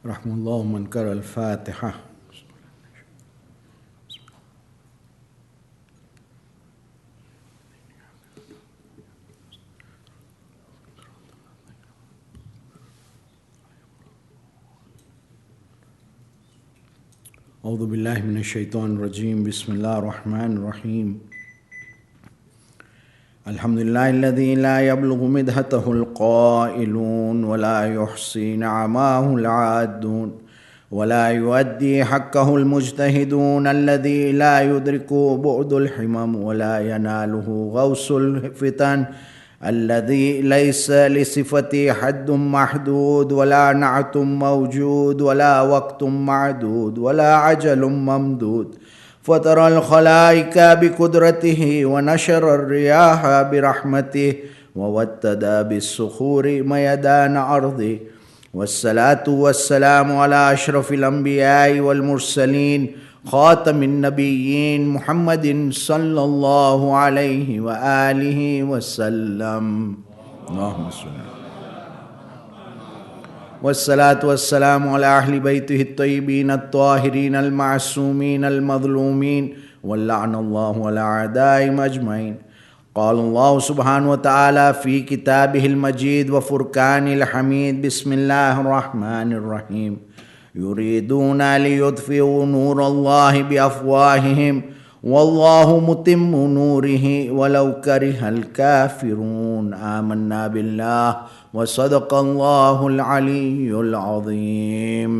رحم الله من قرأ الفاتحة. أعوذ بالله من الشيطان الرجيم. بسم الله الرحمن الرحيم. الحمد لله الذي لا يبلغ مدحته القائلون ولا يحصي نعماه العادون ولا يؤدي حقه المجتهدون الذي لا يدرك بعد الحمم ولا يناله غوص الفتن الذي ليس لصفته حد محدود ولا نعت موجود ولا وقت معدود ولا عجل ممدود فترى الخلائق بقدرته ونشر الرياح برحمته ووتد بالصخور ميدان أرضه والصلاة والسلام على أشرف الأنبياء والمرسلين خاتم النبيين محمد صلى الله عليه وآله وسلم. اللهم صل والصلاة والسلام على أهل بيته الطيبين الطاهرين المعصومين المظلومين واللعن الله على أعدائهم أجمعين. قال الله سبحانه وتعالى في كتابه المجيد وفرقان الحميد. بسم الله الرحمن الرحيم. يريدون ليطفئوا نور الله بأفواههم والله متم نوره ولو كره الكافرون. آمنا بالله وصدق الله العلي العظيم.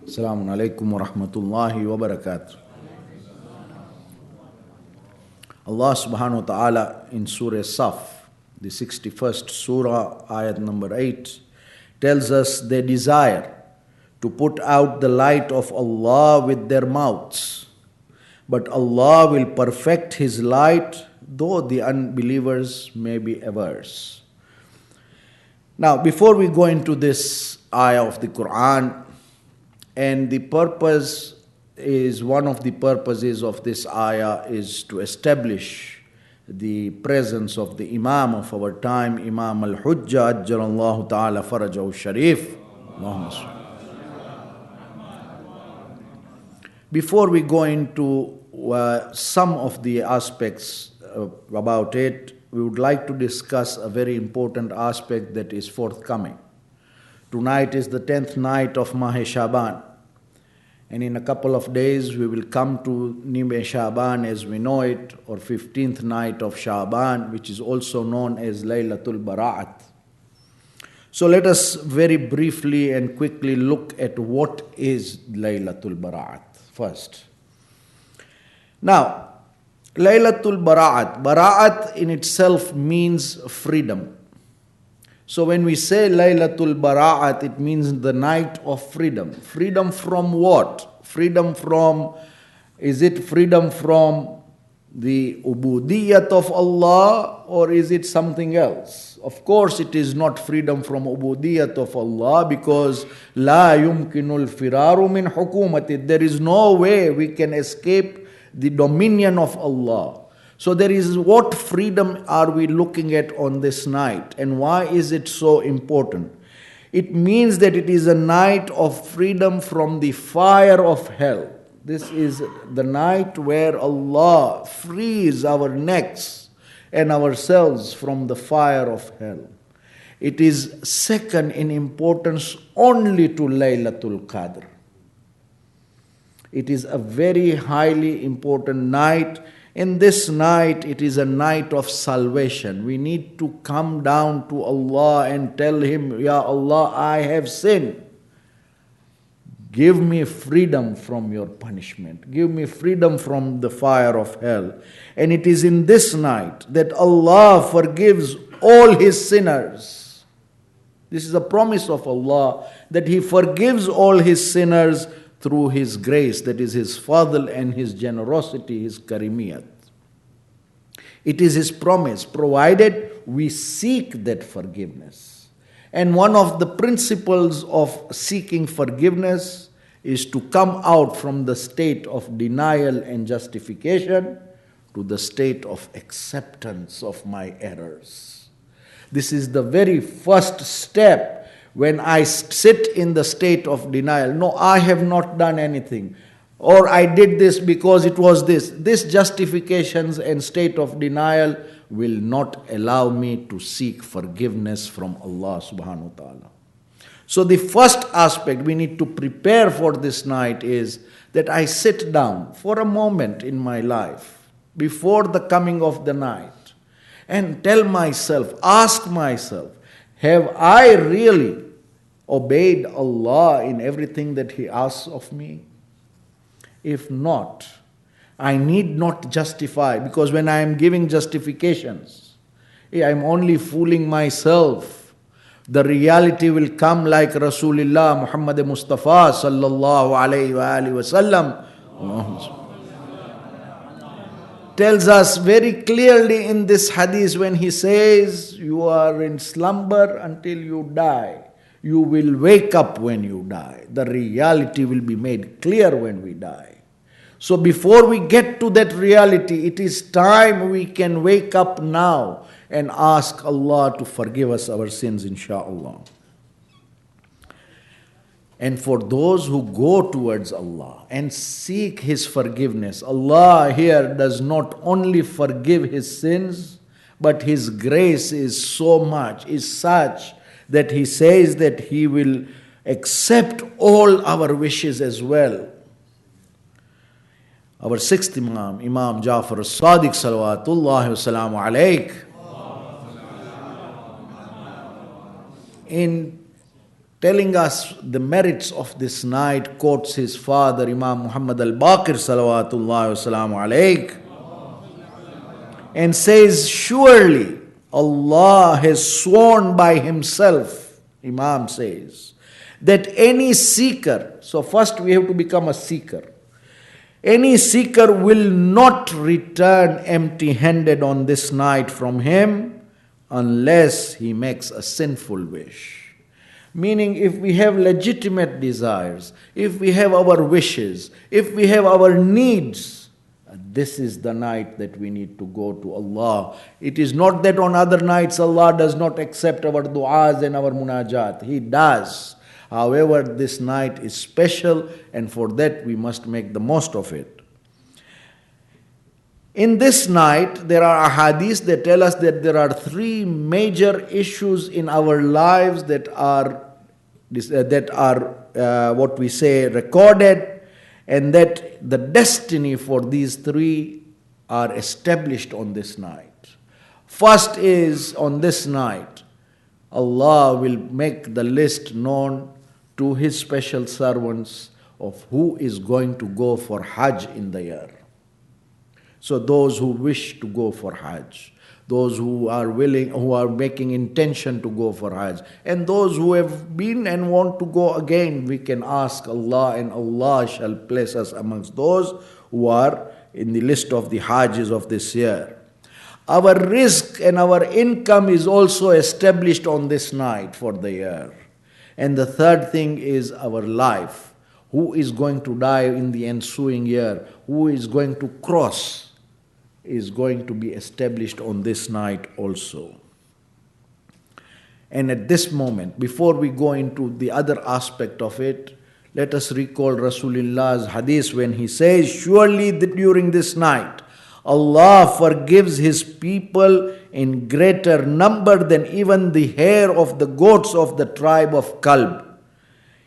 السلام عليكم ورحمة الله وبركاته. Allah subhanahu wa ta'ala in Surah Saf, the 61st Surah, ayat number 8, tells us they desire to put out the light of Allah with their mouths, but Allah will perfect His light, though the unbelievers may be averse. Now, before we go into this ayah of the Quran, and the purpose is, one of the purposes of this ayah is to establish the presence of the Imam of our time, Imam al-Hujjah, Ajjalallahu ta'ala farajahu sharif. Before we go into some of the aspects about it, we would like to discuss a very important aspect that is forthcoming. Tonight is the 10th night of Mah Shaban, and in a couple of days we will come to Nim Shaban as we know it, or 15th night of Shaban, which is also known as Laylatul Barat. So let us very briefly and quickly look at what is Laylatul Barat first. Now, Laylatul Barat, Barat in itself means freedom. So when we say Laylatul Barat, it means the night of freedom. Freedom from what? Freedom from, is it freedom from the ubudiyyat of Allah, or is it something else? Of course it is not freedom from ubudiyyat of Allah, because la yumkinul firaru min hukumati. There is no way we can escape the dominion of Allah. So there is, what freedom are we looking at on this night, and why is it so important? It means that it is a night of freedom from the fire of hell. This is the night where Allah frees our necks and ourselves from the fire of hell. It is second in importance only to Laylatul Qadr. It is a very highly important night. In this night, it is a night of salvation. We need to come down to Allah and tell Him, Ya Allah, I have sinned. Give me freedom from your punishment. Give me freedom from the fire of hell. And it is in this night that Allah forgives all His sinners. This is a promise of Allah, that He forgives all His sinners through His grace, that is His fadl and His generosity, His karimiyat. It is His promise, provided we seek that forgiveness. And one of the principles of seeking forgiveness is to come out from the state of denial and justification to the state of acceptance of my errors. This is the very first step when I sit in the state of denial. No, I have not done anything. Or I did this because it was this. This justifications and state of denial will not allow me to seek forgiveness from Allah subhanahu wa ta'ala. So the first aspect we need to prepare for this night is that I sit down for a moment in my life before the coming of the night and tell myself, ask myself, have I really obeyed Allah in everything that He asks of me? If not, I need not justify, because when I am giving justifications, I am only fooling myself. The reality will come like Rasulullah Muhammad Mustafa sallallahu alayhi wa sallam tells us very clearly in this hadith when he says, you are in slumber until you die. You will wake up when you die. The reality will be made clear when we die. So before we get to that reality, it is time we can wake up now and ask Allah to forgive us our sins, insha'Allah. And for those who go towards Allah and seek His forgiveness, Allah here does not only forgive His sins, but His grace is so much, is such that He says that He will accept all our wishes as well. Our sixth Imam, Imam Jafar as-Sadiq salawatullahi wa salamu alayk, in telling us the merits of this night, quotes his father, Imam Muhammad al-Baqir salawatullahi wa salamu alayk, and says, surely Allah has sworn by Himself, Imam says, that any seeker, so first we have to become a seeker, any seeker will not return empty-handed on this night from him unless he makes a sinful wish. Meaning, if we have legitimate desires, if we have our wishes, if we have our needs, this is the night that we need to go to Allah. It is not that on other nights Allah does not accept our du'as and our munajat. He does. However, this night is special, and for that we must make the most of it. In this night, there are ahadith that tell us that there are three major issues in our lives that are what we say recorded, and that the destiny for these three are established on this night. First is, on this night, Allah will make the list known to His special servants of who is going to go for Hajj in the year. So those who wish to go for Hajj, those who are willing, who are making intention to go for Hajj, and those who have been and want to go again, we can ask Allah, and Allah shall place us amongst those who are in the list of the Hajjis of this year. Our risk and our income is also established on this night for the year. And the third thing is our life. Who is going to die in the ensuing year? Who is going to cross? Is going to be established on this night also. And at this moment, before we go into the other aspect of it, let us recall Rasulullah's hadith when he says, surely during this night, Allah forgives His people in greater number than even the hair of the goats of the tribe of Kalb.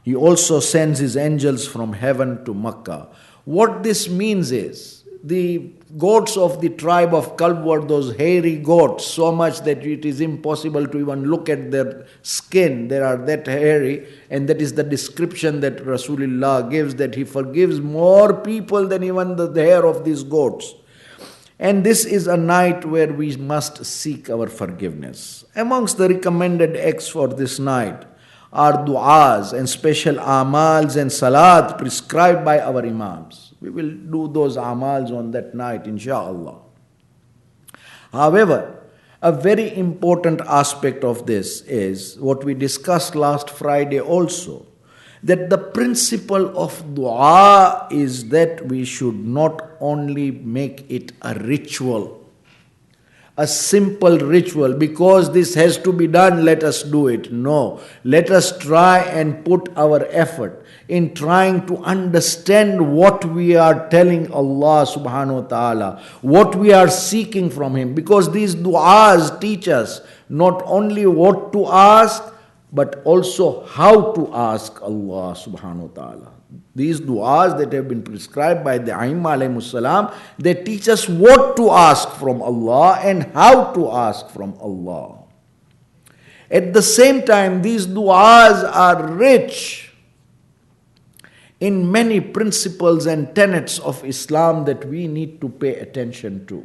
He also sends His angels from heaven to Makkah. What this means is, the goats of the tribe of Kalb were those hairy goats, so much that it is impossible to even look at their skin. They are that hairy, and that is the description that Rasulullah gives, that He forgives more people than even the hair of these goats. And this is a night where we must seek our forgiveness. Amongst the recommended acts for this night are du'as and special amals and salat prescribed by our imams. We will do those amals on that night, insha'Allah. However, a very important aspect of this is what we discussed last Friday also, that the principle of dua is that we should not only make it a ritual, a simple ritual. Because this has to be done, let us do it. No. Let us try and put our effort in trying to understand what we are telling Allah subhanahu wa ta'ala, what we are seeking from Him. Because these du'as teach us not only what to ask, but also how to ask Allah subhanahu wa ta'ala. These du'as that have been prescribed by the Aimma alayhimus salam, they teach us what to ask from Allah and how to ask from Allah. At the same time, these du'as are rich in many principles and tenets of Islam that we need to pay attention to.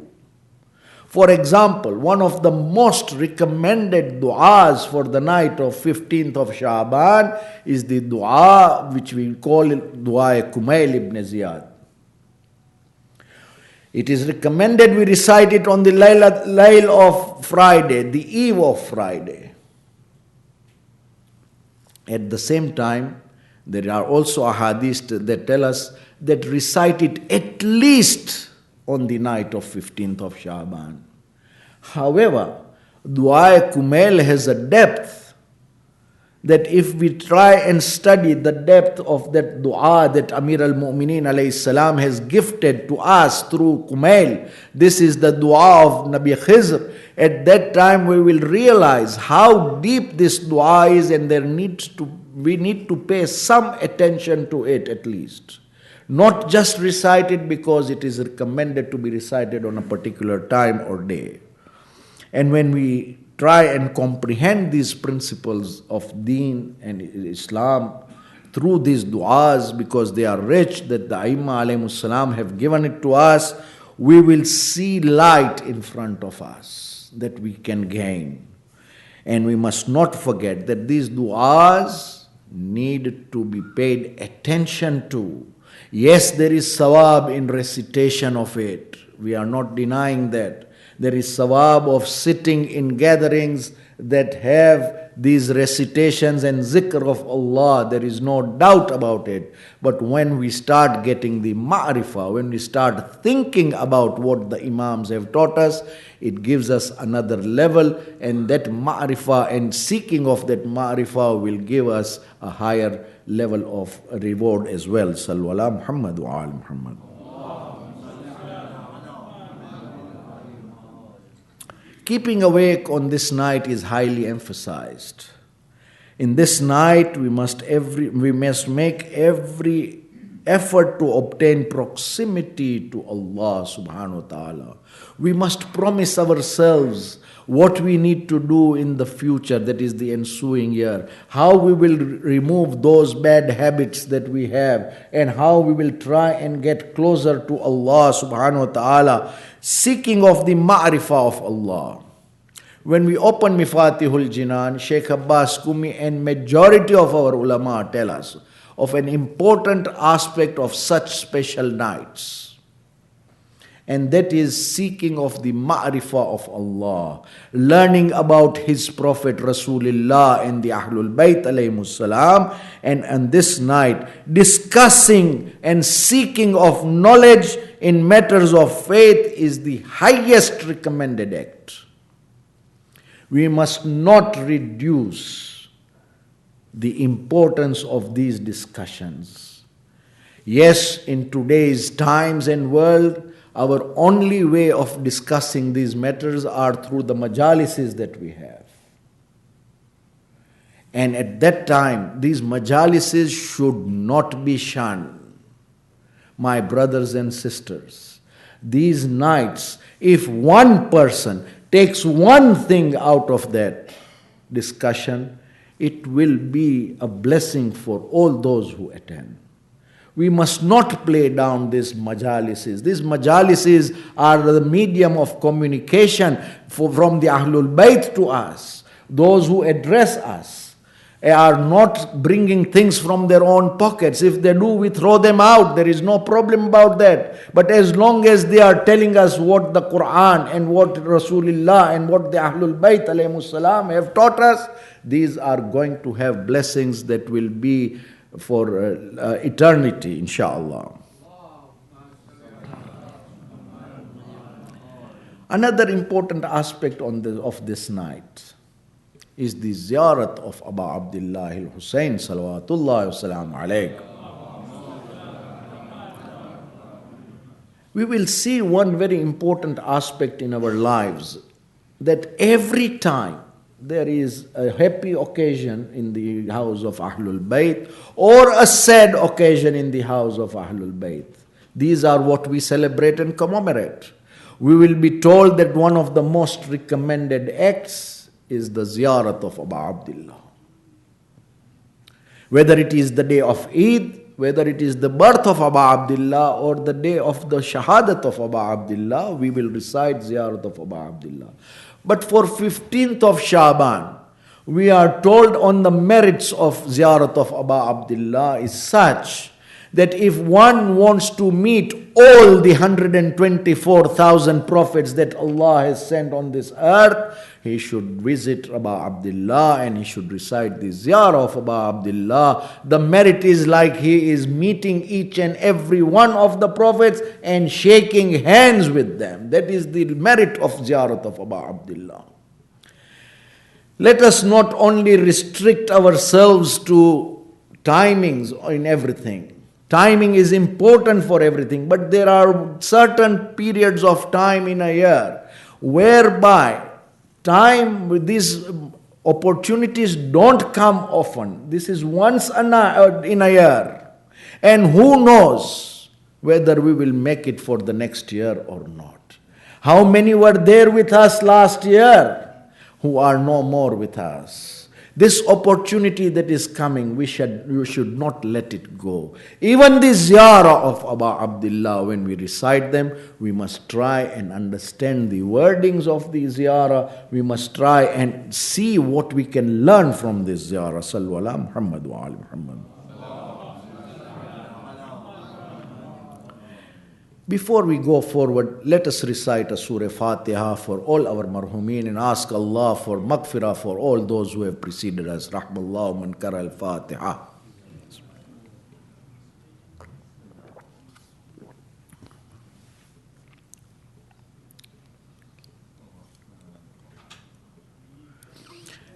For example, one of the most recommended du'as for the night of 15th of Sha'ban is the du'a which we call du'a Kumail ibn Ziyad. It is recommended we recite it on the Layl of Friday, the eve of Friday. At the same time, there are also ahadith that tell us that recite it at least on the night of 15th of Sha'ban. However, Dua Kumail has a depth that if we try and study the depth of that dua that Amir al-Mu'mineen alayhi salam has gifted to us through Kumail, this is the dua of Nabi Khizr. At that time we will realize how deep this dua is, and we need to pay some attention to it at least. Not just recite it because it is recommended to be recited on a particular time or day. And when we try and comprehend these principles of Deen and Islam through these du'as, because they are rich, that the Aimma alayhimus salam have given it to us, we will see light in front of us that we can gain. And we must not forget that these du'as need to be paid attention to. Yes, there is sawab in recitation of it. We are not denying that. There is sawab of sitting in gatherings that have these recitations and zikr of Allah. There is no doubt about it. But when we start getting the ma'rifah, when we start thinking about what the Imams have taught us, it gives us another level, and that ma'rifah and seeking of that ma'rifah will give us a higher level of reward as well. Sallu ala Muhammad wa ala Muhammad. Keeping awake on this night is highly emphasized. In this night, we must make every effort to obtain proximity to Allah subhanahu wa ta'ala. We must promise ourselves what we need to do in the future, that is the ensuing year, how we will remove those bad habits that we have, and how we will try and get closer to Allah subhanahu wa ta'ala, seeking of the ma'rifah of Allah. When we open Mifatihul Jinan, Sheikh Abbas Kumi and majority of our ulama tell us of an important aspect of such special nights. And that is seeking of the ma'rifah of Allah, learning about His Prophet Rasulullah and the Ahlul-bayt alayhimus salam, and on this night discussing and seeking of knowledge in matters of faith is the highest recommended act. We must not reduce the importance of these discussions. Yes, in today's times and world, our only way of discussing these matters are through the majalises that we have. And at that time, these majalises should not be shunned. My brothers and sisters, these nights, if one person takes one thing out of that discussion, it will be a blessing for all those who attend. We must not play down these majalises. These majalises are the medium of communication from the Ahlul-bayt to us. Those who address us are not bringing things from their own pockets. If they do, we throw them out. There is no problem about that. But as long as they are telling us what the Quran and what Rasulullah and what the Ahlul-bayt alayhimus salam have taught us, these are going to have blessings that will be for eternity, inshallah. Another important aspect of this night is the ziyarat of Abu Abdullah al-Hussein salawatullah wasalam alayh. We will see one very important aspect in our lives, that every time there is a happy occasion in the house of Ahlul-bayt or a sad occasion in the house of Ahlul-bayt, these are what we celebrate and commemorate. We will be told that one of the most recommended acts is the ziyarat of Abu Abdullah. Whether it is the day of Eid, whether it is the birth of Abu Abdullah or the day of the shahadat of Abu Abdullah, we will recite ziyarat of Abu Abdullah. But for 15th of Shaban, we are told on the merits of ziyarat of Abu Abdullah is such that if one wants to meet all the 124,000 prophets that Allah has sent on this earth, he should visit Abu Abdullah and he should recite the ziyarah of Abu Abdullah. The merit is like he is meeting each and every one of the prophets and shaking hands with them. That is the merit of ziyarat of Abu Abdullah. Let us not only restrict ourselves to timings in everything. Timing is important for everything, but there are certain periods of time in a year whereby these opportunities don't come often. This is once in a year. And who knows whether we will make it for the next year or not. How many were there with us last year who are no more with us? This opportunity that is coming, we should not let it go. Even the ziyarah of Abu Abdullah, when we recite them, we must try and understand the wordings of the ziyarah. We must try and see what we can learn from this ziyarah. Sallu ala Muhammad wa ali Muhammad. Before we go forward, let us recite a Surah Fatiha for all our marhumin and ask Allah for maghfirah for all those who have preceded us. Rahmallahu man kara al-Fatiha.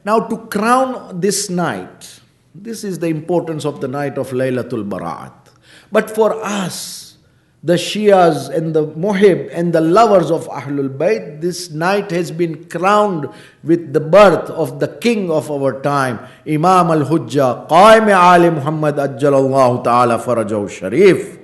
Now to crown this night, this is the importance of the night of Laylatul Barat. But for us, the Shias and the Muhib and the lovers of Ahlul-bayt, this night has been crowned with the birth of the king of our time, Imam al-Hujjah, Qaim Ali Muhammad Ajjalallahu Ta'ala Farajahu Sharif.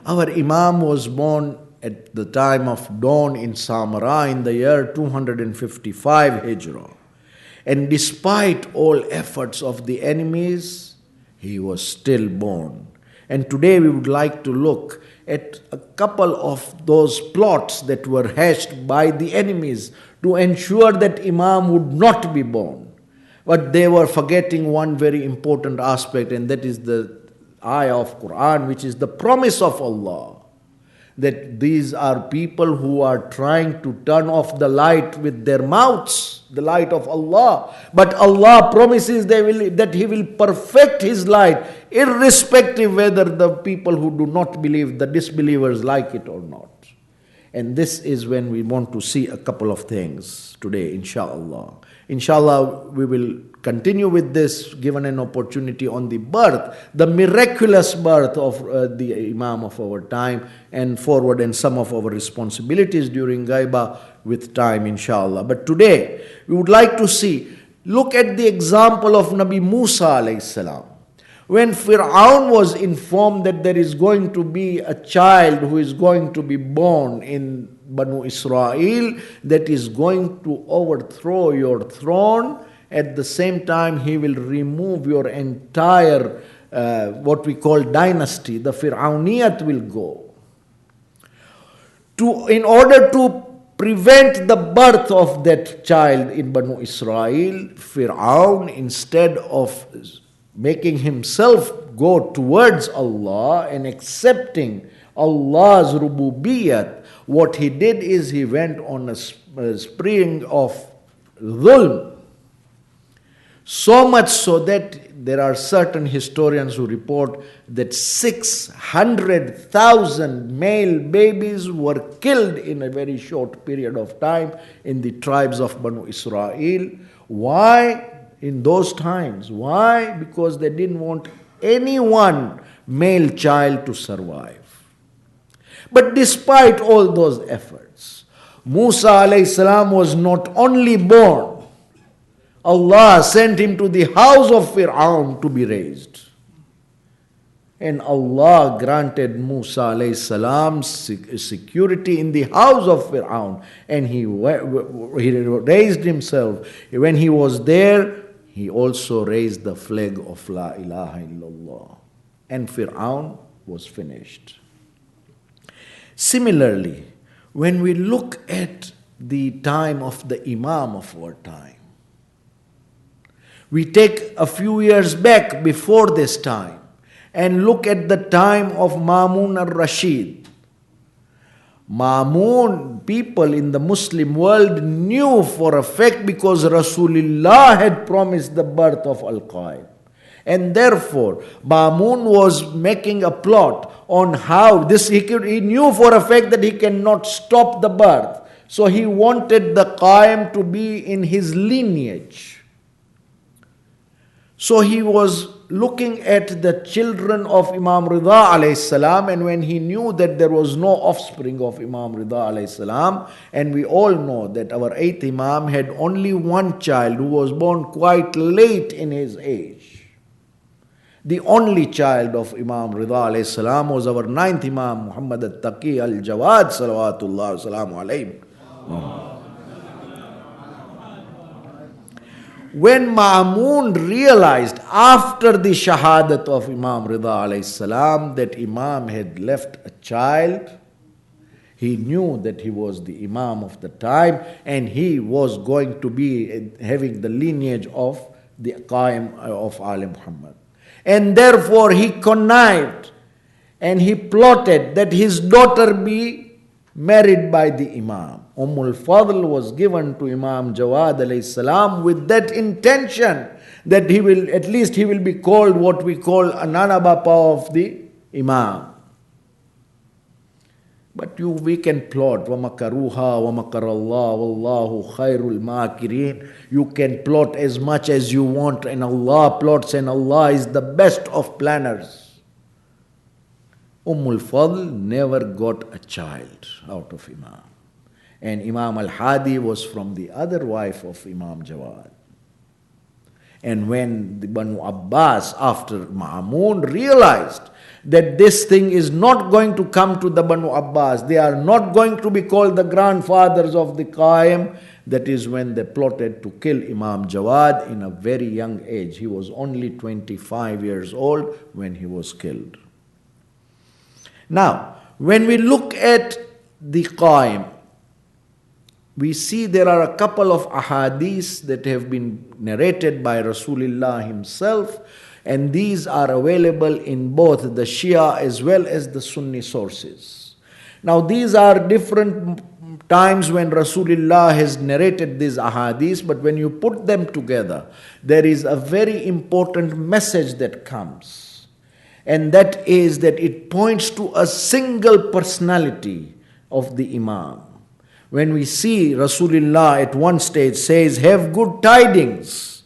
Our Imam was born at the time of dawn in Samara in the year 255 Hijrah. And despite all efforts of the enemies, he was still born. And today we would like to look at a couple of those plots that were hatched by the enemies to ensure that Imam would not be born. But they were forgetting one very important aspect, and that is the ayah of Quran, which is the promise of Allah. That these are people who are trying to turn off the light with their mouths, the light of Allah. But Allah promises that He will perfect His light, irrespective whether the people who do not believe, the disbelievers, like it or not. And this is when we want to see a couple of things today, inshallah. Inshallah, we will continue with this, given an opportunity on the birth, the miraculous birth of the Imam of our time, and forward and some of our responsibilities during Ghaibah with time, inshallah. But today, we would like to look at the example of Nabi Musa alayhi salam. When Fir'aun was informed that there is going to be a child who is going to be born in Banu Israel that is going to overthrow your throne, at the same time he will remove your entire what we call dynasty, the Fir'auniyat will go. In order to prevent the birth of that child in Banu Israel, Fir'aun, instead of making himself go towards Allah and accepting Allah's rububiyyat, what he did is he went on a spree of dhulm. So much so that there are certain historians who report that 600,000 male babies were killed in a very short period of time in the tribes of Banu Israel. Why? In those times. Why? Because they didn't want any one male child to survive. But despite all those efforts, Musa alayhi salam was not only born, Allah sent him to the house of Fir'aun to be raised. And Allah granted Musa alayhi salam security in the house of Fir'aun. And he raised himself. When he was there, he also raised the flag of La ilaha illallah. And Fir'aun was finished. Similarly, when we look at the time of the Imam of our time, we take a few years back before this time and look at the time of Ma'mun al-Rashid. Ma'mun, people in the Muslim world knew for a fact because Rasulullah had promised the birth of Al-Qaim. And therefore, Ma'mun was making a plot on how this, he knew for a fact that he cannot stop the birth. So he wanted the Qaim to be in his lineage. So he was looking at the children of Imam Rida alayhi salam, and when he knew that there was no offspring of Imam Rida alayhi salam, and we all know that our 8th Imam had only one child who was born quite late in his age. The only child of Imam Rida alayhi salam was our 9th Imam, Muhammad al-Taqi al-Jawad salawatullah salamu alayhi. When Ma'mun realized after the shahadat of Imam Rida alayhi salam that Imam had left a child, he knew that he was the Imam of the time and he was going to be having the lineage of the Qaim of Ali Muhammad. And therefore he connived and he plotted that his daughter be married by the Imam. Fadl was given to Imam Jawad alayhi salam with that intention that he will be called what we call a Nanabapa of the Imam. But we can plot وَمَكَرُوهَا وَمَكَرَ اللَّهُ وَاللَّهُ خَيْرُ الْمَاكِرِينَ. You can plot as much as you want and Allah plots and Allah is the best of planners. Fadl never got a child out of Imam. And Imam al-Hadi was from the other wife of Imam Jawad. And when the Banu Abbas, after Ma'mun, realized that this thing is not going to come to the Banu Abbas, they are not going to be called the grandfathers of the Qaim, that is when they plotted to kill Imam Jawad in a very young age. He was only 25 years old when he was killed. Now, when we look at the Qaim, we see there are a couple of ahadith that have been narrated by Rasulullah himself, and these are available in both the Shia as well as the Sunni sources. Now these are different times when Rasulullah has narrated these ahadith, but when you put them together, there is a very important message that comes. And that is that it points to a single personality of the Imam. When we see Rasulullah at one stage says, have good tidings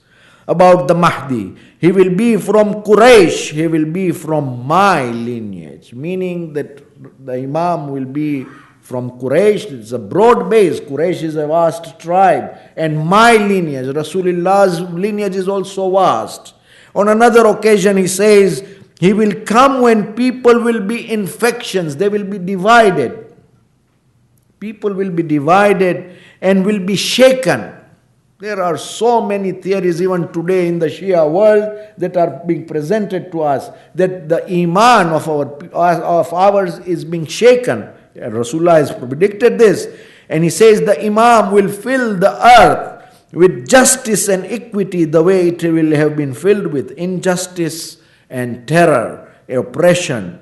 about the Mahdi. He will be from Quraysh. He will be from my lineage. Meaning that the Imam will be from Quraysh. It's a broad base. Quraysh is a vast tribe. And my lineage, Rasulullah's lineage is also vast. On another occasion he says, he will come when people will be in factions. They will be divided. People will be divided and will be shaken. There are so many theories even today in the Shia world that are being presented to us that the Iman of ours is being shaken. Rasulullah has predicted this. And he says the Imam will fill the earth with justice and equity the way it will have been filled with injustice and terror, oppression.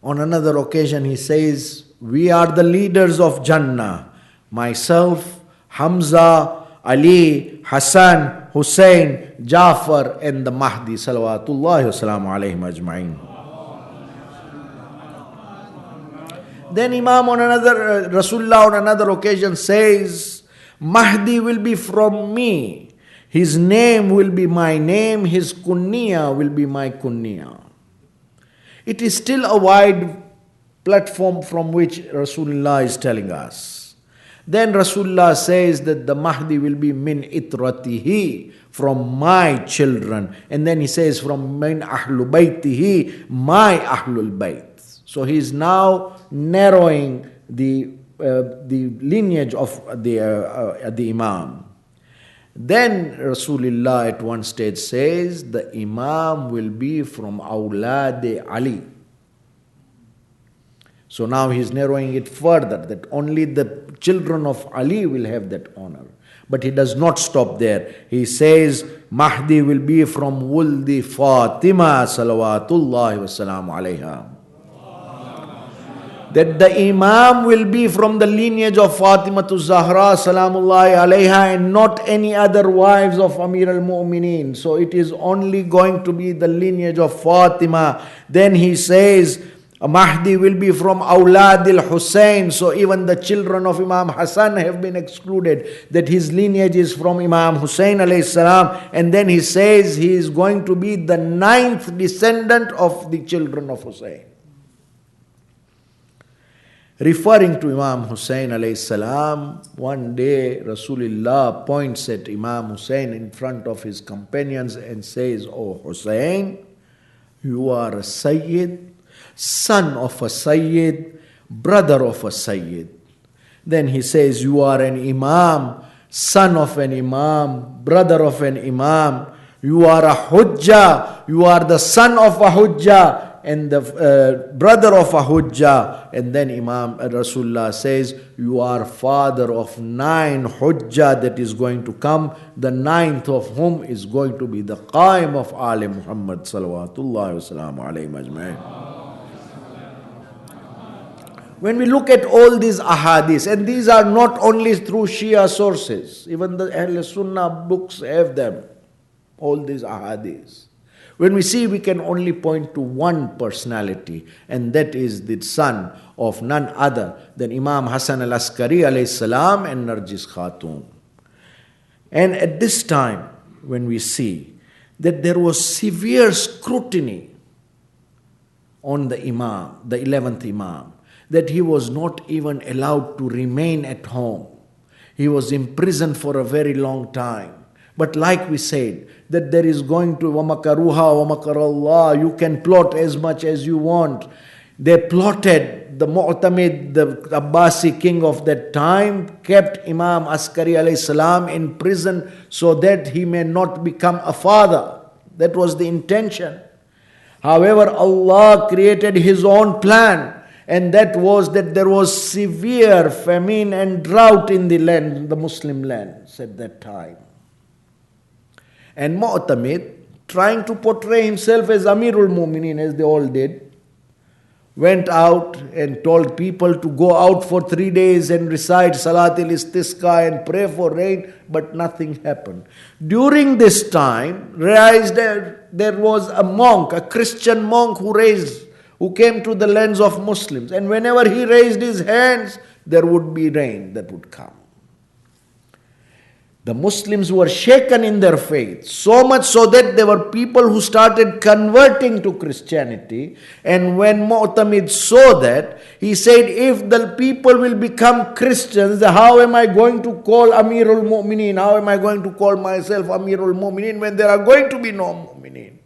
On another occasion he says, we are the leaders of Jannah. Myself, Hamza, Ali, Hassan, Hussein, Jafar, and the Mahdi salawatullahi wasalamu alayhim ajma'in. Then Imam on another, Rasulullah on another occasion says, Mahdi will be from me. His name will be my name. His kunniya will be my kunniya. It is still a wide platform from which Rasulullah is telling us. Then Rasulullah says that the Mahdi will be min itratihi, from my children. And then he says from min Ahlul-baytihi, my Ahlul-bayt. So he is now narrowing the lineage of the Imam. Then Rasulullah at one stage says the Imam will be from Awlad Ali. So now he is narrowing it further, that only the children of Ali will have that honor. But he does not stop there. He says Mahdi will be from Wuldi Fatima salawatullahi wasalamu alayha. That the Imam will be from the lineage of Fatimatu Zahra salamullahi alayha, and not any other wives of Amir al-Mu'mineen. So it is only going to be the lineage of Fatima. Then he says Mahdi will be from Awlad al-Hussein. So even the children of Imam Hassan have been excluded, that his lineage is from Imam Hussein alayhi salam. And then he says he is going to be the 9th descendant of the children of Hussein. Referring to Imam Hussein alayhi salam, one day Rasulullah points at Imam Hussein in front of his companions and says, "O Hussein, you are a Sayyid, son of a Sayyid, brother of a Sayyid." Then he says, "You are an Imam, son of an Imam, brother of an Imam. You are a Hujjah, you are the son of a Hujjah, and the brother of a Hujjah." And then Imam Rasulullah says, "You are father of 9 Hujjah that is going to come, the 9th of whom is going to be the Qaim of Ali Muhammad salawatullahi wasalamu alayhi ajma'in." When we look at all these ahadith, and these are not only through Shia sources, even the Ahl-Sunnah books have them, all these ahadith. When we see, we can only point to one personality, and that is the son of none other than Imam Hassan al-Askari alayhi salam and Narjis Khatun. And at this time, when we see that there was severe scrutiny on the Imam, the 11th Imam, that he was not even allowed to remain at home. He was imprisoned for a very long time. But like we said, that there is going to وَمَكَرُوهَا وَمَكَرَ اللَّهِ, you can plot as much as you want. They plotted, the Mu'tamid, the Abbasi king of that time, kept Imam Askari alayhi salam in prison so that he may not become a father. That was the intention. However, Allah created His own plan, and that was that there was severe famine and drought in the land, the Muslim lands at that time. And Mu'tamid, trying to portray himself as Amirul Mu'mineen, as they all did, went out and told people to go out for 3 days and recite Salatul Istisqa and pray for rain, but nothing happened. During this time, realized that there was a monk, a Christian monk who came to the lands of Muslims, and whenever he raised his hands, there would be rain that would come. The Muslims were shaken in their faith, so much so that there were people who started converting to Christianity. And when Mu'tamid saw that, he said, if the people will become Christians, how am I going to call Amirul Mu'mineen? How am I going to call myself Amirul Mu'mineen when there are going to be no Mu'mineen?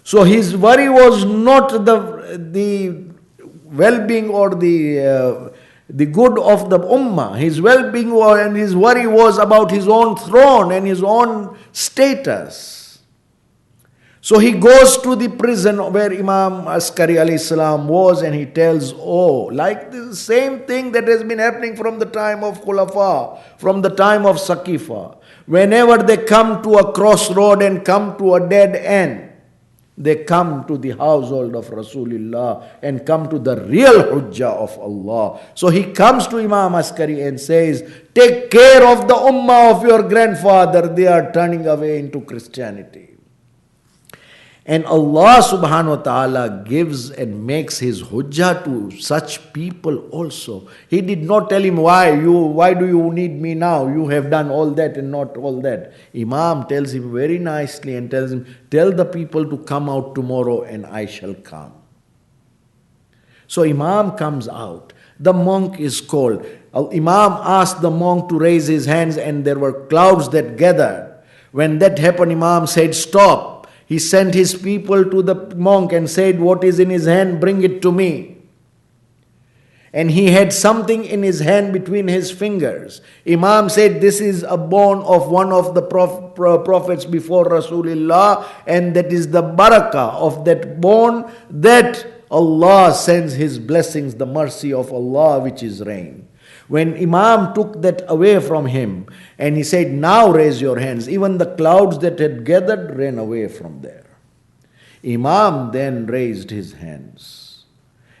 So his worry was not the well-being or the good of the ummah. His well-being and his worry was about his own throne and his own status. So he goes to the prison where Imam Askari alayhi salam was, and he tells, like the same thing that has been happening from the time of Khulafa, from the time of Saqifa. Whenever they come to a crossroad and come to a dead end, They come to the household of Rasulullah and come to the real hujjah of Allah. So he comes to Imam Askari and says, take care of the ummah of your grandfather. They are turning away into Christianity. And Allah subhanahu wa ta'ala gives and makes his hujjah to such people also. He did not tell him, why do you need me now? You have done all that and not all that. Imam tells him very nicely and tells him, tell the people to come out tomorrow and I shall come. So Imam comes out. The monk is called. Imam asked the monk to raise his hands and there were clouds that gathered. When that happened, Imam said, stop. He sent his people to the monk and said, what is in his hand, bring it to me. And he had something in his hand between his fingers. Imam said, this is a bone of one of the prophets before Rasulullah, and that is the barakah of that bone, that Allah sends his blessings, the mercy of Allah, which is rain. When Imam took that away from him and he said, now raise your hands, even the clouds that had gathered ran away from there. Imam then raised his hands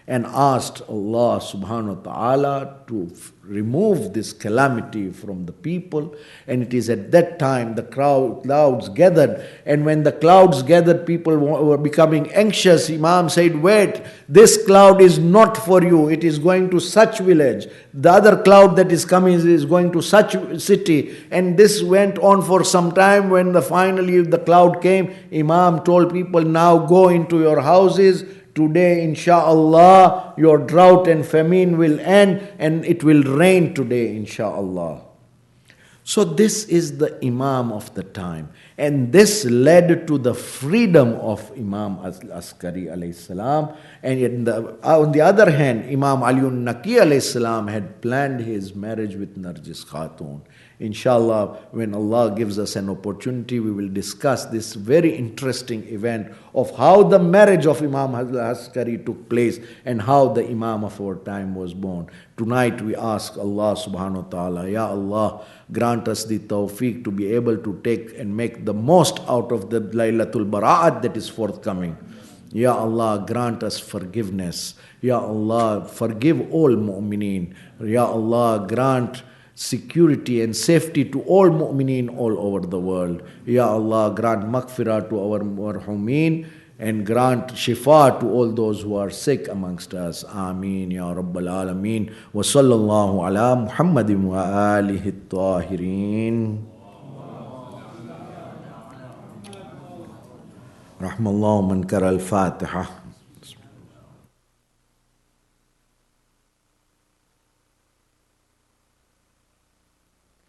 and asked Allah subhanahu wa ta'ala to remove this calamity from the people. And it is at that time the clouds gathered. And when the clouds gathered, people were becoming anxious. Imam said, wait, this cloud is not for you. It is going to such village. The other cloud that is coming is going to such city. And this went on for some time. When finally the cloud came, Imam told people, now go into your houses. Today, insha'Allah, your drought and famine will end and it will rain today, insha'Allah. So this is the Imam of the time. And this led to the freedom of Imam Askari alayhi salam. And on the other hand, Imam Aliun Naqi alayhi salam had planned his marriage with Narjis Khatun. Inshallah, when Allah gives us an opportunity, we will discuss this very interesting event of how the marriage of Imam Askari took place and how the Imam of our time was born. Tonight we ask Allah subhanahu wa ta'ala, Ya Allah, grant us the tawfiq to be able to take and make the most out of the Laylatul Barat that is forthcoming. Ya Allah, grant us forgiveness. Ya Allah, forgive all mu'mineen. Ya Allah, grant security and safety to all mu'mineen all over the world. Ya Allah, grant maghfirah to our marhumeen and grant shifa to all those who are sick amongst us. Ameen ya Rabbal Alameen. Wa sallallahu ala Muhammadin wa alihi at-tahirin. Rahmallahu man kara al-Fatiha.